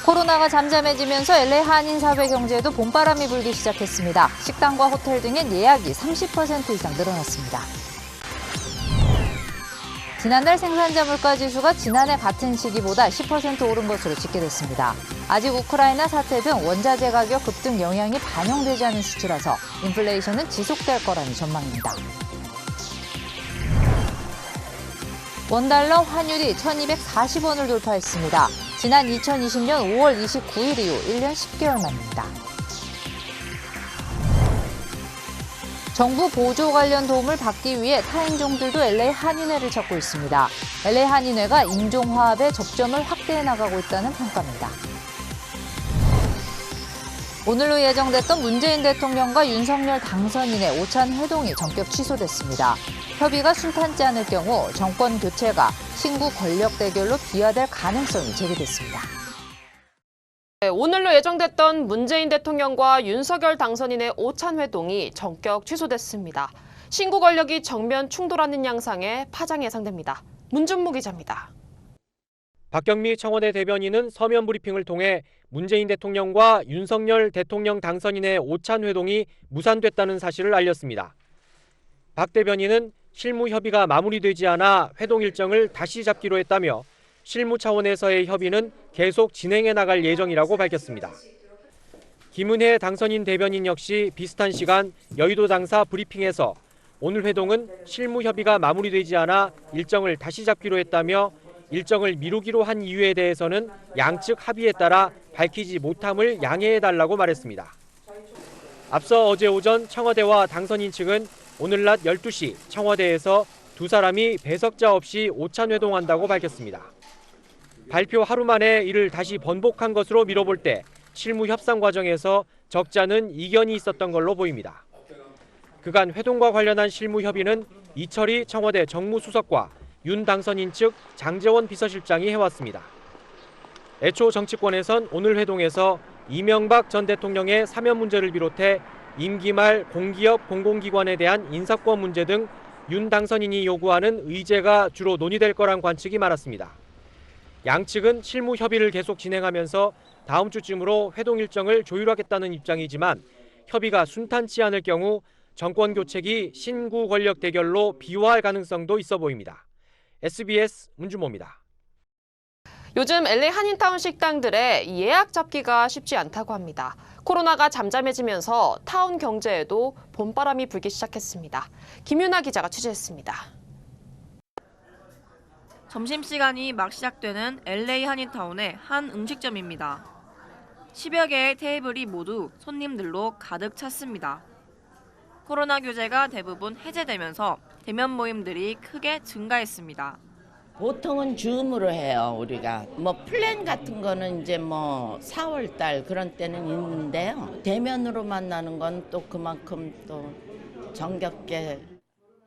코로나가 잠잠해지면서 LA 한인 사회 경제에도 봄바람이 불기 시작했습니다. 식당과 호텔 등엔 예약이 30% 이상 늘어났습니다. 지난달 생산자 물가지수가 지난해 같은 시기보다 10% 오른 것으로 집계됐습니다. 아직 우크라이나 사태 등 원자재 가격 급등 영향이 반영되지 않은 수치라서 인플레이션은 지속될 거라는 전망입니다. 원달러 환율이 1,240원을 돌파했습니다. 지난 2020년 5월 29일 이후 1년 10개월 만입니다. 정부 보조 관련 도움을 받기 위해 타인종들도 LA 한인회를 찾고 있습니다. LA 한인회가 인종화합의 접점을 확대해 나가고 있다는 평가입니다. 오늘로 예정됐던 문재인 대통령과 윤석열 당선인의 오찬 회동이 전격 취소됐습니다. 협의가 순탄치 않을 경우 정권 교체가 신구 권력 대결로 비화될 가능성이 제기됐습니다. 네, 오늘로 예정됐던 문재인 대통령과 윤석열 당선인의 오찬 회동이 전격 취소됐습니다. 신구 권력이 정면 충돌하는 양상에 파장이 예상됩니다. 문준무 기자입니다. 박경미 청와대 대변인은 서면 브리핑을 통해 문재인 대통령과 윤석열 대통령 당선인의 오찬 회동이 무산됐다는 사실을 알렸습니다. 박 대변인은 실무 협의가 마무리되지 않아 회동 일정을 다시 잡기로 했다며 실무 차원에서의 협의는 계속 진행해 나갈 예정이라고 밝혔습니다. 김은혜 당선인 대변인 역시 비슷한 시간 여의도 당사 브리핑에서 오늘 회동은 실무 협의가 마무리되지 않아 일정을 다시 잡기로 했다며 일정을 미루기로 한 이유에 대해서는 양측 합의에 따라 밝히지 못함을 양해해달라고 말했습니다. 앞서 어제 오전 청와대와 당선인 측은 오늘 낮 12시 청와대에서 두 사람이 배석자 없이 오찬 회동한다고 밝혔습니다. 발표 하루 만에 이를 다시 번복한 것으로 미뤄볼 때 실무 협상 과정에서 적지 않은 이견이 있었던 걸로 보입니다. 그간 회동과 관련한 실무 협의는 이철희 청와대 정무수석과 윤 당선인 측 장제원 비서실장이 해왔습니다. 애초 정치권에선 오늘 회동에서 이명박 전 대통령의 사면 문제를 비롯해 임기 말 공기업 공공기관에 대한 인사권 문제 등 윤 당선인이 요구하는 의제가 주로 논의될 거란 관측이 많았습니다. 양측은 실무 협의를 계속 진행하면서 다음 주쯤으로 회동 일정을 조율하겠다는 입장이지만 협의가 순탄치 않을 경우 정권 교체기 신구 권력 대결로 비화할 가능성도 있어 보입니다. SBS 문준모입니다. 요즘 LA 한인타운 식당들의 예약 잡기가 쉽지 않다고 합니다. 코로나가 잠잠해지면서 타운 경제에도 봄바람이 불기 시작했습니다. 김윤아 기자가 취재했습니다. 점심시간이 막 시작되는 LA 한인타운의 한 음식점입니다. 10여 개의 테이블이 모두 손님들로 가득 찼습니다. 코로나 규제가 대부분 해제되면서 대면 모임들이 크게 증가했습니다. 보통은 줌으로 해요, 우리가. 플랜 같은 거는 이제 4월 달 그런 때는 있는데요. 대면으로 만나는 건 또 그만큼 또 정겹게.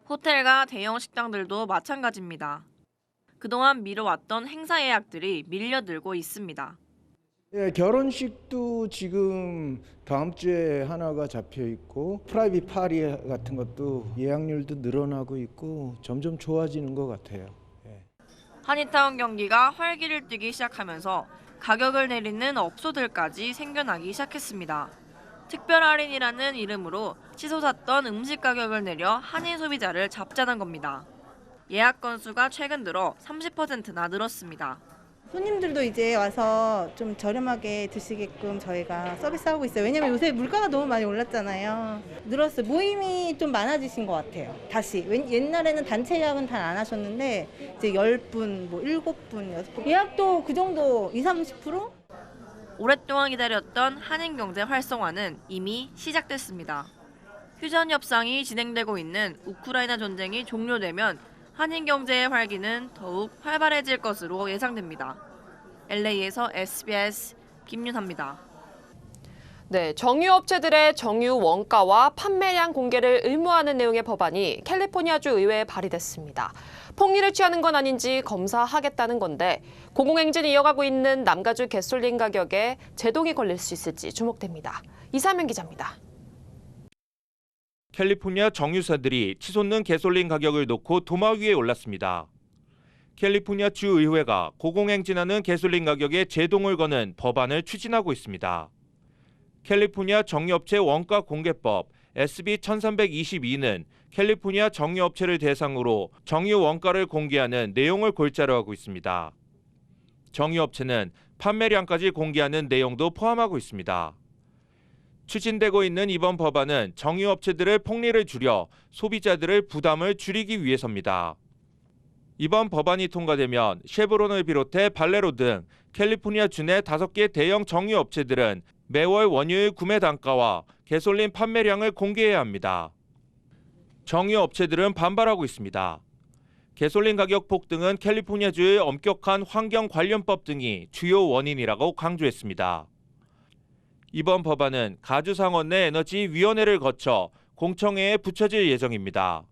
호텔과 대형 식당들도 마찬가지입니다. 그동안 미뤄왔던 행사 예약들이 밀려들고 있습니다. 예, 결혼식도 지금 다음 주에 하나가 잡혀 있고 프라이빗 파티 같은 것도 예약률도 늘어나고 있고 점점 좋아지는 것 같아요. 예. 한인타운 경기가 활기를 띠기 시작하면서 가격을 내리는 업소들까지 생겨나기 시작했습니다. 특별 할인이라는 이름으로 치솟았던 음식 가격을 내려 한인 소비자를 잡자는 겁니다. 예약 건수가 최근 들어 30%나 늘었습니다. 손님들도 이제 와서 좀 저렴하게 드시게끔 저희가 서비스하고 있어요. 왜냐면 요새 물가가 너무 많이 올랐잖아요. 늘었어요. 모임이 좀 많아지신 것 같아요. 다시. 옛날에는 단체 예약은 다 안 하셨는데 이제 10분, 7분, 6분. 예약도 그 정도 20-30%? 오랫동안 기다렸던 한인 경제 활성화는 이미 시작됐습니다. 휴전 협상이 진행되고 있는 우크라이나 전쟁이 종료되면 한인 경제의 활기는 더욱 활발해질 것으로 예상됩니다. LA에서 SBS 김윤하입니다. 네, 정유업체들의 정유 원가와 판매량 공개를 의무화하는 내용의 법안이 캘리포니아주 의회에 발의됐습니다. 폭리를 취하는 건 아닌지 검사하겠다는 건데 공공행진이 이어가고 있는 남가주 가솔린 가격에 제동이 걸릴 수 있을지 주목됩니다. 이사면 기자입니다. 캘리포니아 정유사들이 치솟는 가솔린 가격을 놓고 도마 위에 올랐습니다. 캘리포니아 주의회가 고공행진하는 개솔린 가격에 제동을 거는 법안을 추진하고 있습니다. 캘리포니아 정유업체 원가 공개법 SB 1322는 캘리포니아 정유업체를 대상으로 정유 원가를 공개하는 내용을 골자로 하고 있습니다. 정유업체는 판매량까지 공개하는 내용도 포함하고 있습니다. 추진되고 있는 이번 법안은 정유업체들의 폭리를 줄여 소비자들의 부담을 줄이기 위해서입니다. 이번 법안이 통과되면 쉐브론을 비롯해 발레로 등 캘리포니아 주 내 5개 대형 정유업체들은 매월 원유의 구매 단가와 개솔린 판매량을 공개해야 합니다. 정유업체들은 반발하고 있습니다. 개솔린 가격 폭등은 캘리포니아주의 엄격한 환경 관련법 등이 주요 원인이라고 강조했습니다. 이번 법안은 가주상원 내 에너지위원회를 거쳐 공청회에 붙여질 예정입니다.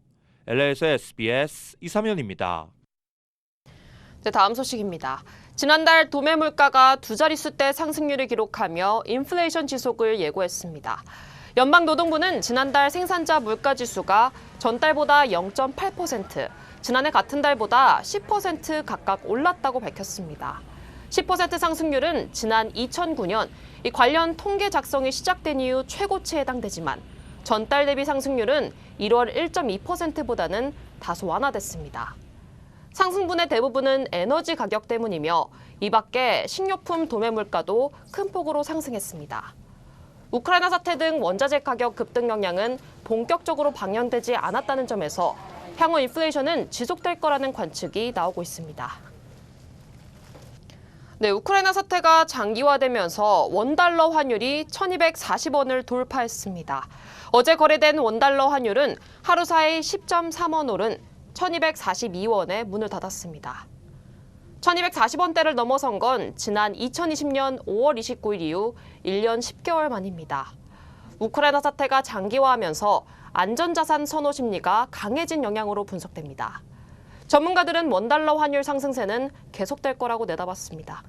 LA에서 SBS 이삼현입니다. 네, 다음 소식입니다. 지난달 도매 물가가 두 자릿수대 상승률을 기록하며 인플레이션 지속을 예고했습니다. 연방노동부는 지난달 생산자 물가지수가 전달보다 0.8%, 지난해 같은 달보다 10% 각각 올랐다고 밝혔습니다. 10% 상승률은 지난 2009년 이 관련 통계 작성이 시작된 이후 최고치에 해당되지만 전달 대비 상승률은 1월 1.2%보다는 다소 완화됐습니다. 상승분의 대부분은 에너지 가격 때문이며 이 밖에 식료품 도매 물가도 큰 폭으로 상승했습니다. 우크라이나 사태 등 원자재 가격 급등 영향은 본격적으로 방영되지 않았다는 점에서 향후 인플레이션은 지속될 거라는 관측이 나오고 있습니다. 네, 우크라이나 사태가 장기화되면서 원달러 환율이 1240원을 돌파했습니다. 어제 거래된 원달러 환율은 하루 사이 10.3원 오른 1242원에 문을 닫았습니다. 1240원대를 넘어선 건 지난 2020년 5월 29일 이후 1년 10개월 만입니다. 우크라이나 사태가 장기화하면서 안전자산 선호 심리가 강해진 영향으로 분석됩니다. 전문가들은 원달러 환율 상승세는 계속될 거라고 내다봤습니다.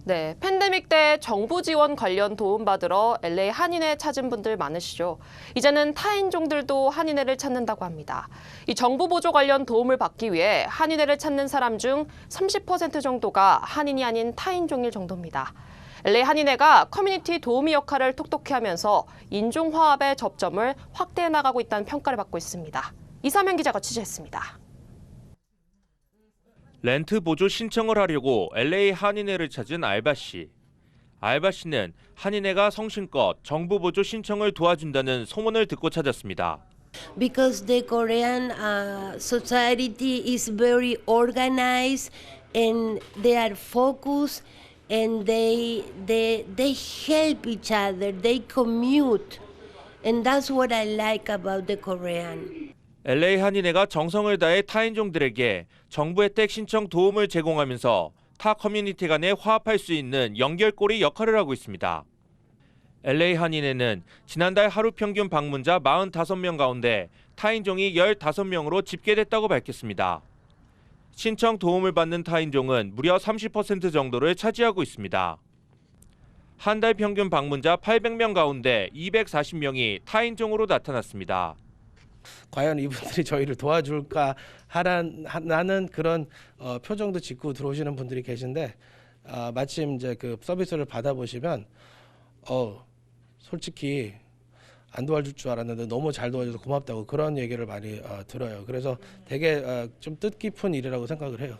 네, 팬데믹 때 정부 지원 관련 도움받으러 LA 한인회 찾은 분들 많으시죠? 이제는 타인종들도 한인회를 찾는다고 합니다. 이 정부 보조 관련 도움을 받기 위해 한인회를 찾는 사람 중 30% 정도가 한인이 아닌 타인종일 정도입니다. LA 한인회가 커뮤니티 도우미 역할을 톡톡히 하면서 인종화합의 접점을 확대해 나가고 있다는 평가를 받고 있습니다. 이삼현 기자가 취재했습니다. 렌트 보조 신청을 하려고 LA 한인회를 찾은 알바 씨. 알바 씨는 한인회가 성심껏 정부 보조 신청을 도와준다는 소문을 듣고 찾았습니다. Because the Korean society is very organized and they are focused and they help each other, they commute, and that's what I like about the Korean. LA 한인회가 정성을 다해 타인종들에게 정부 혜택 신청 도움을 제공하면서 타 커뮤니티 간에 화합할 수 있는 연결고리 역할을 하고 있습니다. LA 한인회는 지난달 하루 평균 방문자 45명 가운데 타인종이 15명으로 집계됐다고 밝혔습니다. 신청 도움을 받는 타인종은 무려 30% 정도를 차지하고 있습니다. 한 달 평균 방문자 800명 가운데 240명이 타인종으로 나타났습니다. 과연 이분들이 저희를 도와줄까 하는 그런 표정도 짓고 들어오시는 분들이 계신데 마침 이제 그 서비스를 받아보시면 솔직히 안 도와줄 줄 알았는데 너무 잘 도와줘서 고맙다고 그런 얘기를 많이 들어요. 그래서 되게 좀 뜻깊은 일이라고 생각을 해요.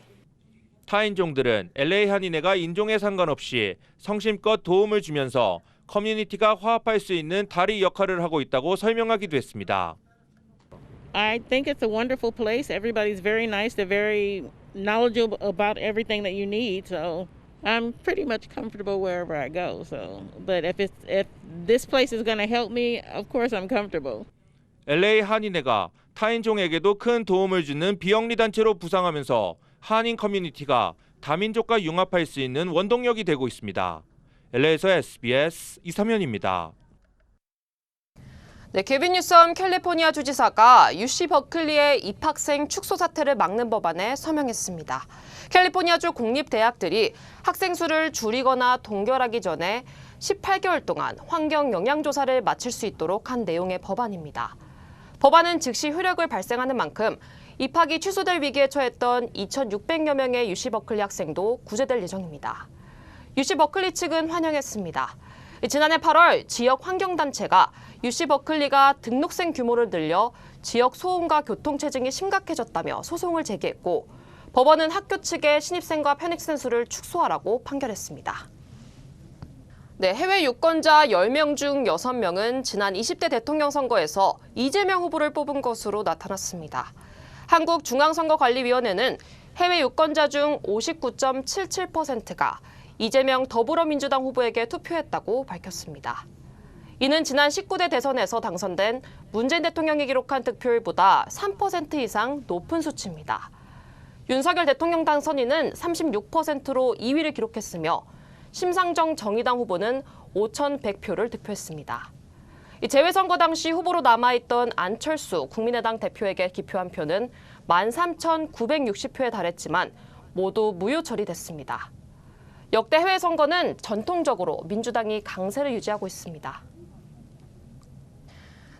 타인종들은 LA 한인회가 인종에 상관없이 성심껏 도움을 주면서 커뮤니티가 화합할 수 있는 다리 역할을 하고 있다고 설명하기도 했습니다. I think it's a wonderful place. Everybody's very nice. They're very knowledgeable about everything that you need. So I'm pretty much comfortable wherever I go. So, but if this place is going to help me, of course I'm comfortable. LA 한인회가 타인종에게도 큰 도움을 주는 비영리 단체로 부상하면서 한인 커뮤니티가 다민족과 융합할 수 있는 원동력이 되고 있습니다. LA에서 SBS 이삼현입니다. 네, 케빈 뉴섬 캘리포니아 주지사가 UC 버클리의 입학생 축소 사태를 막는 법안에 서명했습니다. 캘리포니아주 공립대학들이 학생 수를 줄이거나 동결하기 전에 18개월 동안 환경 영향 조사를 마칠 수 있도록 한 내용의 법안입니다. 법안은 즉시 효력을 발생하는 만큼 입학이 취소될 위기에 처했던 2,600여 명의 UC 버클리 학생도 구제될 예정입니다. UC 버클리 측은 환영했습니다. 지난해 8월 지역 환경단체가 UC 버클리가 등록생 규모를 늘려 지역 소음과 교통체증이 심각해졌다며 소송을 제기했고 법원은 학교 측의 신입생과 편입생 수를 축소하라고 판결했습니다. 네, 해외 유권자 10명 중 6명은 지난 20대 대통령 선거에서 이재명 후보를 뽑은 것으로 나타났습니다. 한국중앙선거관리위원회는 해외 유권자 중 59.77%가 이재명 더불어민주당 후보에게 투표했다고 밝혔습니다. 이는 지난 19대 대선에서 당선된 문재인 대통령이 기록한 득표율보다 3% 이상 높은 수치입니다. 윤석열 대통령 당선인은 36%로 2위를 기록했으며 심상정 정의당 후보는 5,100표를 득표했습니다. 재외선거 당시 후보로 남아있던 안철수 국민의당 대표에게 기표한 표는 13,960표에 달했지만 모두 무효 처리됐습니다. 역대 해외 선거는 전통적으로 민주당이 강세를 유지하고 있습니다.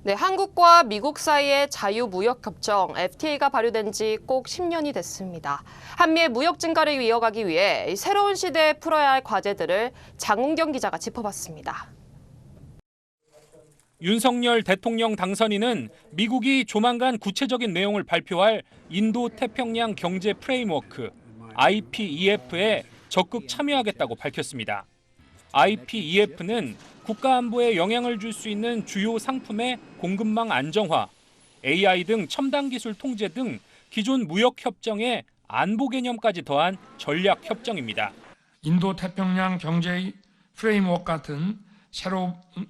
네, 한국과 미국 사이의 자유무역협정 FTA가 발효된 지 꼭 10년이 됐습니다. 한미의 무역 증가를 이어가기 위해 새로운 시대에 풀어야 할 과제들을 장훈경 기자가 짚어봤습니다. 윤석열 대통령 당선인은 미국이 조만간 구체적인 내용을 발표할 인도-태평양 경제 프레임워크 IPEF에 적극 참여하겠다고 밝혔습니다. IPEF는 국가 안보에 영향을 줄 수 있는 주요 상품의 공급망 안정화, AI 등 첨단 기술 통제 등 기존 무역 협정의 안보 개념까지 더한 전략 협정입니다. 인도-태평양 경제 프레임워크 같은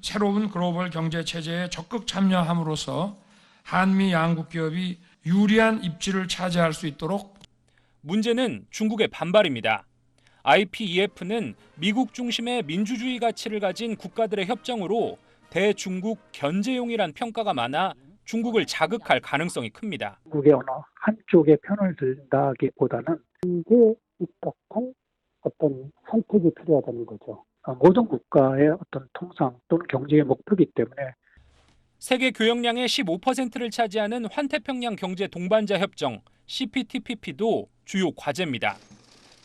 새로운 글로벌 경제 체제에 적극 참여함으로써 한미 양국 기업이 유리한 입지를 차지할 수 있도록. 문제는 중국의 반발입니다. IPEF는 미국 중심의 민주주의 가치를 가진 국가들의 협정으로 대중국 견제용이란 평가가 많아 중국을 자극할 가능성이 큽니다. 중국의 어느 한쪽의 편을 든다기보다는 이게 입각한 어떤 선택이 필요하다는 거죠. 모든 국가의 어떤 통상 또는 경제의 목표이기 때문에 세계 교역량의 15%를 차지하는 환태평양 경제 동반자 협정 CPTPP도 주요 과제입니다.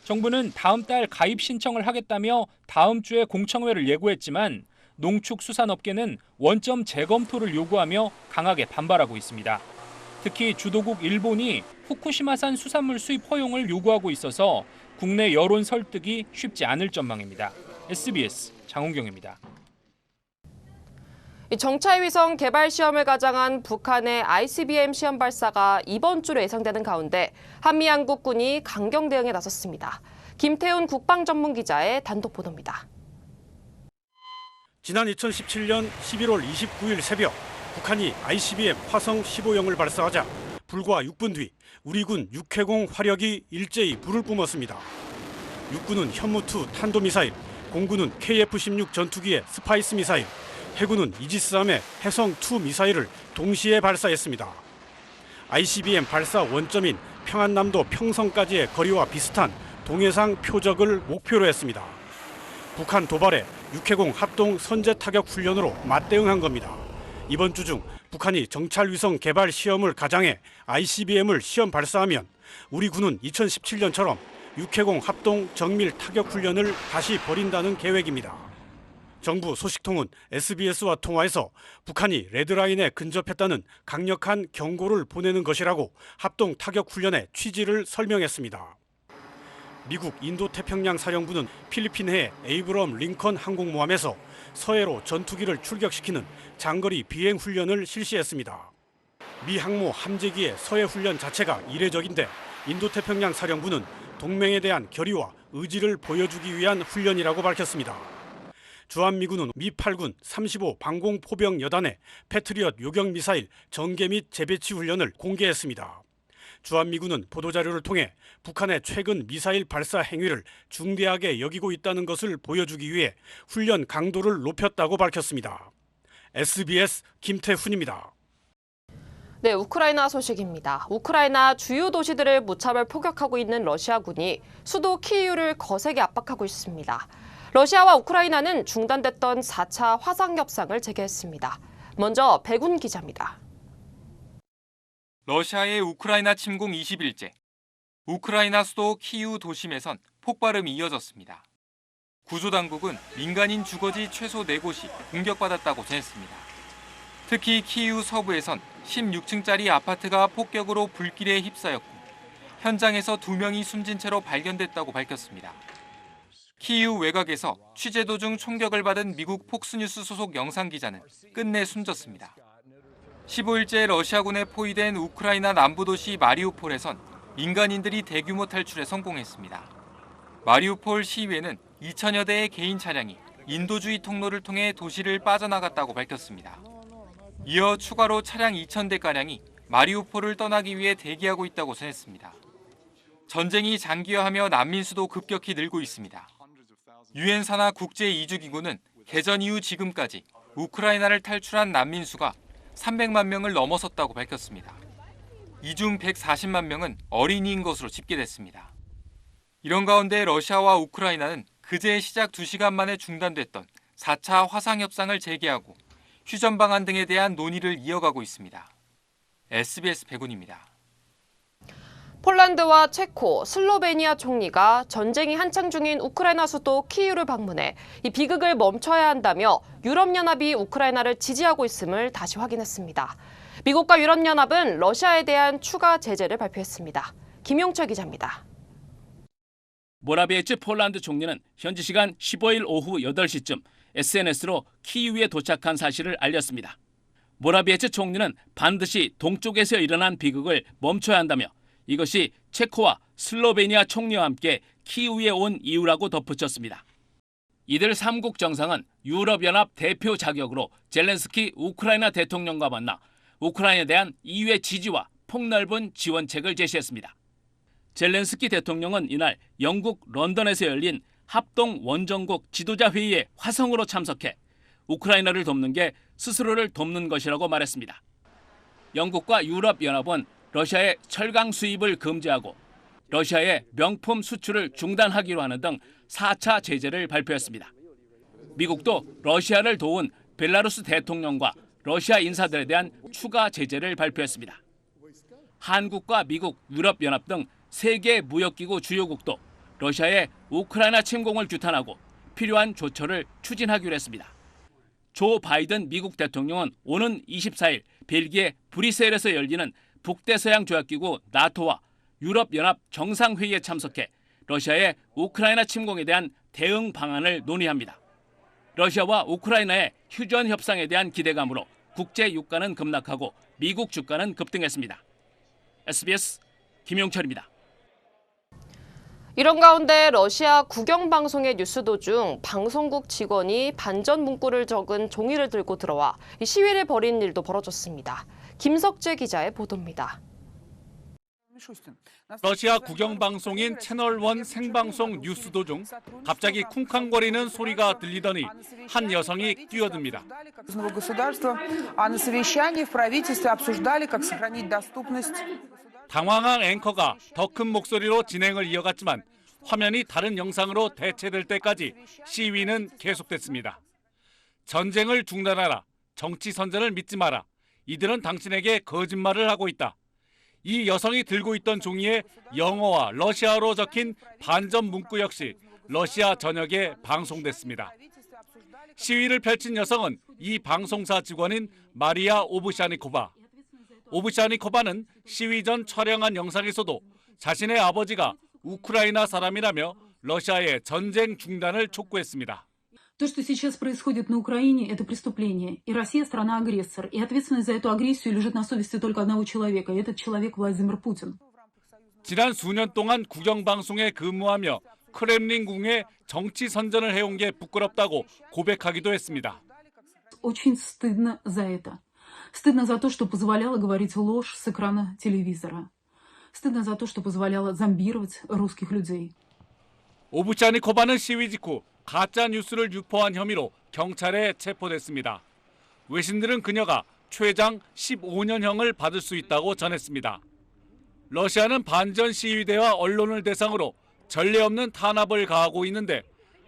정부는 다음 달 가입 신청을 하겠다며 다음 주에 공청회를 예고했지만 농축수산업계는 원점 재검토를 요구하며 강하게 반발하고 있습니다. 특히 주도국 일본이 후쿠시마산 수산물 수입 허용을 요구하고 있어서 국내 여론 설득이 쉽지 않을 전망입니다. SBS 장훈경입니다. 정찰위성 개발 시험을 가장한 북한의 ICBM 시험 발사가 이번 주로 예상되는 가운데 한미 양국군이 강경 대응에 나섰습니다. 김태훈 국방전문기자의 단독 보도입니다. 지난 2017년 11월 29일 새벽 북한이 ICBM 화성 15형을 발사하자 불과 6분 뒤 우리 군 육해공 화력이 일제히 불을 뿜었습니다. 육군은 현무2 탄도미사일, 공군은 KF-16 전투기의 스파이스 미사일, 해군은 이지스-3의 해성-2 미사일을 동시에 발사했습니다. ICBM 발사 원점인 평안남도 평성까지의 거리와 비슷한 동해상 표적을 목표로 했습니다. 북한 도발에 육해공 합동 선제 타격 훈련으로 맞대응한 겁니다. 이번 주 중 북한이 정찰위성 개발 시험을 가장해 ICBM을 시험 발사하면 우리 군은 2017년처럼 육해공 합동 정밀 타격 훈련을 다시 벌인다는 계획입니다. 정부 소식통은 SBS와 통화에서 북한이 레드라인에 근접했다는 강력한 경고를 보내는 것이라고 합동 타격 훈련의 취지를 설명했습니다. 미국 인도태평양 사령부는 필리핀해 에이브럼 링컨 항공모함에서 서해로 전투기를 출격시키는 장거리 비행 훈련을 실시했습니다. 미 항모 함재기의 서해 훈련 자체가 이례적인데 인도태평양 사령부는 동맹에 대한 결의와 의지를 보여주기 위한 훈련이라고 밝혔습니다. 주한미군은 미 8군 35 방공포병 여단의 패트리엇 요격 미사일 전개 및 재배치 훈련을 공개했습니다. 주한미군은 보도자료를 통해 북한의 최근 미사일 발사 행위를 중대하게 여기고 있다는 것을 보여주기 위해 훈련 강도를 높였다고 밝혔습니다. SBS 김태훈입니다. 네, 우크라이나 소식입니다. 우크라이나 주요 도시들을 무차별 포격하고 있는 러시아군이 수도 키이우를 거세게 압박하고 있습니다. 러시아와 우크라이나는 중단됐던 4차 화상 협상을 재개했습니다. 먼저 백운 기자입니다. 러시아의 우크라이나 침공 20일째. 우크라이나 수도 키이우 도심에선 폭발음이 이어졌습니다. 구조당국은 민간인 주거지 최소 4곳이 공격받았다고 전했습니다. 특히 키이우 서부에선 16층짜리 아파트가 폭격으로 불길에 휩싸였고 현장에서 2명이 숨진 채로 발견됐다고 밝혔습니다. 키이우 외곽에서 취재 도중 총격을 받은 미국 폭스뉴스 소속 영상기자는 끝내 숨졌습니다. 15일째 러시아군에 포위된 우크라이나 남부 도시 마리우폴에선 민간인들이 대규모 탈출에 성공했습니다. 마리우폴 시위에는 2천여 대의 개인 차량이 인도주의 통로를 통해 도시를 빠져나갔다고 밝혔습니다. 이어 추가로 차량 2,000대가량이 마리우폴을 떠나기 위해 대기하고 있다고 전했습니다. 전쟁이 장기화하며 난민 수도 급격히 늘고 있습니다. 유엔 산하 국제이주기구는 개전 이후 지금까지 우크라이나를 탈출한 난민 수가 300만 명을 넘어섰다고 밝혔습니다. 이 중 140만 명은 어린이인 것으로 집계됐습니다. 이런 가운데 러시아와 우크라이나는 그제 시작 2시간 만에 중단됐던 4차 화상협상을 재개하고 휴전 방안 등에 대한 논의를 이어가고 있습니다. SBS 백운입니다. 폴란드와 체코, 슬로베니아 총리가 전쟁이 한창 중인 우크라이나 수도 키이우를 방문해 이 비극을 멈춰야 한다며 유럽연합이 우크라이나를 지지하고 있음을 다시 확인했습니다. 미국과 유럽연합은 러시아에 대한 추가 제재를 발표했습니다. 김용철 기자입니다. 모라비에츠 폴란드 총리는 현지 시간 15일 오후 8시쯤 SNS로 키이우에 도착한 사실을 알렸습니다. 모라비에츠 총리는 반드시 동쪽에서 일어난 비극을 멈춰야 한다며 이것이 체코와 슬로베니아 총리와 함께 키이우에 온 이유라고 덧붙였습니다. 이들 3국 정상은 유럽연합 대표 자격으로 젤렌스키 우크라이나 대통령과 만나 우크라이나에 대한 EU의 지지와 폭넓은 지원책을 제시했습니다. 젤렌스키 대통령은 이날 영국 런던에서 열린 합동 원정국 지도자 회의에 화성으로 참석해 우크라이나를 돕는 게 스스로를 돕는 것이라고 말했습니다. 영국과 유럽연합은 러시아의 철강 수입을 금지하고 러시아의 명품 수출을 중단하기로 하는 등 4차 제재를 발표했습니다. 미국도 러시아를 도운 벨라루스 대통령과 러시아 인사들에 대한 추가 제재를 발표했습니다. 한국과 미국, 유럽연합 등 세계 무역기구 주요국도 러시아의 우크라이나 침공을 규탄하고 필요한 조처를 추진하기로 했습니다. 조 바이든 미국 대통령은 오는 24일 벨기에 브뤼셀에서 열리는 북대서양 조약기구 나토와 유럽연합 정상회의에 참석해 러시아의 우크라이나 침공에 대한 대응 방안을 논의합니다. 러시아와 우크라이나의 휴전 협상에 대한 기대감으로 국제 유가는 급락하고 미국 주가는 급등했습니다. SBS 김용철입니다. 이런 가운데 러시아 국영방송의 뉴스 도중 방송국 직원이 반전 문구를 적은 종이를 들고 들어와 시위를 벌인 일도 벌어졌습니다. 김석재 기자의 보도입니다. 러시아 국영방송인 채널1 생방송 뉴스 도중 갑자기 쿵쾅거리는 소리가 들리더니 한 여성이 뛰어듭니다. 당황한 앵커가 더 큰 목소리로 진행을 이어갔지만 화면이 다른 영상으로 대체될 때까지 시위는 계속됐습니다. 전쟁을 중단하라, 정치 선전을 믿지 마라, 이들은 당신에게 거짓말을 하고 있다. 이 여성이 들고 있던 종이에 영어와 러시아어로 적힌 반전 문구 역시 러시아 전역에 방송됐습니다. 시위를 펼친 여성은 이 방송사 직원인 마리아 오브샤니코바. 오브샤니코바는 시위 전 촬영한 영상에서도 자신의 아버지가 우크라이나 사람이라며 러시아의 전쟁 중단을 촉구했습니다. То, что сейчас происходит на Украине, это преступление. И Россия страна-агрессор. И ответственность за эту агрессию лежит на совести только одного человека. И этот человек Владимир Путин. 지난 수년 동안 국영방송에 근무하며 크렘린궁에 정치 선전을 해온 게 부끄럽다고 고백하기도 했습니다. Очень стыдно за это. Стыдно за то, что позволяла говорить ложь с экрана телевизора. Стыдно за то, что позволяла зомбировать русских людей. 오브샤니코바는 시위 직후 가짜 뉴스를 유포한 혐의로 경찰에 체포됐습니다. 외신들은 그녀가 최장 15년형을 받을 수 있다고 전했습니다. 러시아는 반전 시위대와 언론을 대상으로 전례 없는 탄압을 가하고 있는데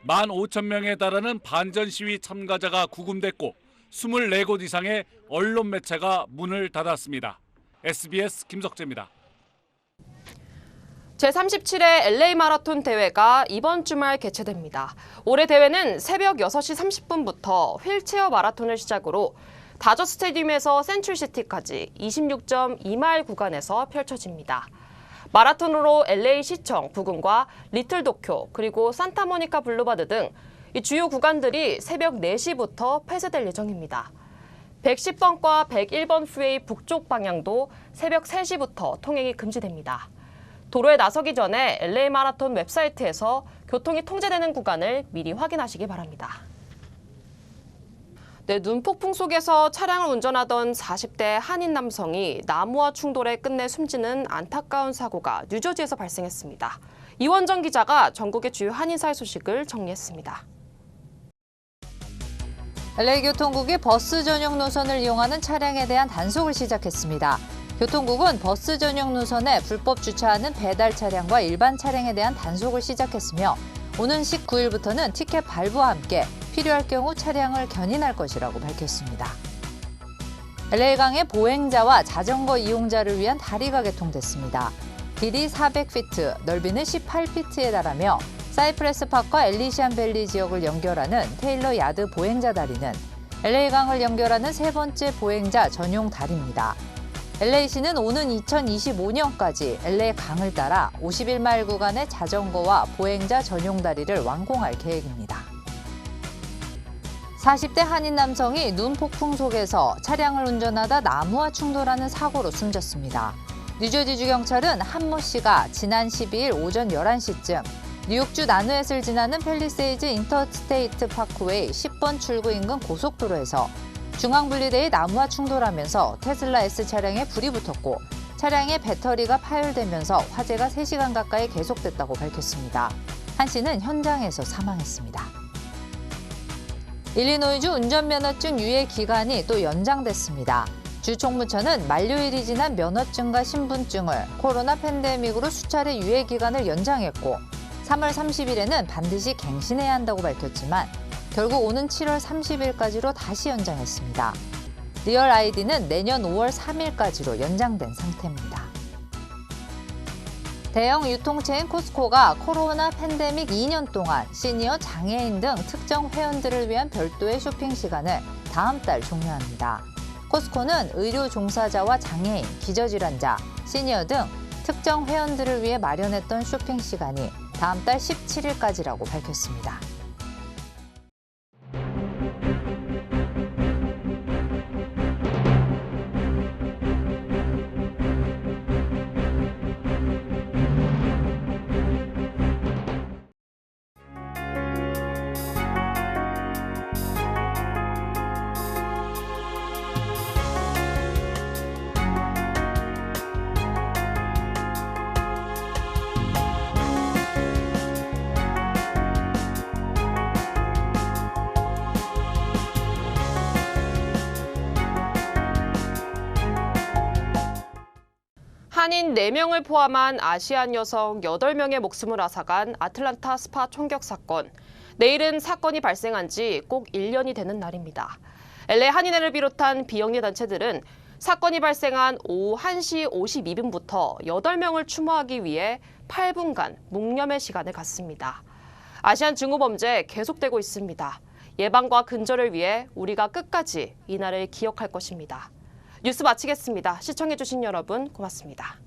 15,000명에 달하는 반전 시위 참가자가 구금됐고 24곳 이상의 언론 매체가 문을 닫았습니다. SBS 김석재입니다. 제37회 LA 마라톤 대회가 이번 주말 개최됩니다. 올해 대회는 새벽 6시 30분부터 휠체어 마라톤을 시작으로 다저 스테디움에서 센츄리시티까지 26.2마일 구간에서 펼쳐집니다. 마라톤으로 LA 시청 부근과 리틀 도쿄 그리고 산타모니카 블루바드 등 이 주요 구간들이 새벽 4시부터 폐쇄될 예정입니다. 110번과 101번 프웨이 북쪽 방향도 새벽 3시부터 통행이 금지됩니다. 도로에 나서기 전에 LA 마라톤 웹사이트에서 교통이 통제되는 구간을 미리 확인하시기 바랍니다. 네, 눈폭풍 속에서 차량을 운전하던 40대 한인 남성이 나무와 충돌해 끝내 숨지는 안타까운 사고가 뉴저지에서 발생했습니다. 이원정 기자가 전국의 주요 한인사회 소식을 정리했습니다. LA 교통국이 버스 전용 노선을 이용하는 차량에 대한 단속을 시작했습니다. 교통국은 버스 전용 노선에 불법 주차하는 배달 차량과 일반 차량에 대한 단속을 시작했으며 오는 19일부터는 티켓 발부와 함께 필요할 경우 차량을 견인할 것이라고 밝혔습니다. LA강의 보행자와 자전거 이용자를 위한 다리가 개통됐습니다. 길이 400피트, 넓이는 18피트에 달하며 사이프레스 파크와 엘리시안 밸리 지역을 연결하는 테일러 야드 보행자 다리는 LA강을 연결하는 세 번째 보행자 전용 다리입니다. LA시는 오는 2025년까지 LA강을 따라 51마일 구간의 자전거와 보행자 전용 다리를 완공할 계획입니다. 40대 한인 남성이 눈 폭풍 속에서 차량을 운전하다 나무와 충돌하는 사고로 숨졌습니다. 뉴저지주 경찰은 한 모 씨가 지난 12일 오전 11시쯤 뉴욕주 나누엣을 지나는 팰리세이즈 인터스테이트 파크웨이 10번 출구 인근 고속도로에서 중앙분리대의 나무와 충돌하면서 테슬라 S 차량에 불이 붙었고 차량의 배터리가 파열되면서 화재가 3시간 가까이 계속됐다고 밝혔습니다. 한 씨는 현장에서 사망했습니다. 일리노이주 운전면허증 유예 기간이 또 연장됐습니다. 주 총무처는 만료일이 지난 면허증과 신분증을 코로나 팬데믹으로 수차례 유예 기간을 연장했고 3월 30일에는 반드시 갱신해야 한다고 밝혔지만 결국 오는 7월 30일까지로 다시 연장했습니다. 리얼 아이디는 내년 5월 3일까지로 연장된 상태입니다. 대형 유통체인 코스코가 코로나 팬데믹 2년 동안 시니어, 장애인 등 특정 회원들을 위한 별도의 쇼핑 시간을 다음 달 종료합니다. 코스코는 의료 종사자와 장애인, 기저질환자, 시니어 등 특정 회원들을 위해 마련했던 쇼핑 시간이 다음 달 17일까지라고 밝혔습니다. 한인 4명을 포함한 아시안 여성 8명의 목숨을 앗아간 아틀란타 스파 총격 사건. 내일은 사건이 발생한 지 꼭 1년이 되는 날입니다. LA 한인회를 비롯한 비영리 단체들은 사건이 발생한 오후 1시 52분부터 8명을 추모하기 위해 8분간 묵념의 시간을 갖습니다. 아시안 증오범죄 계속되고 있습니다. 예방과 근절을 위해 우리가 끝까지 이날을 기억할 것입니다. 뉴스 마치겠습니다. 시청해주신 여러분 고맙습니다.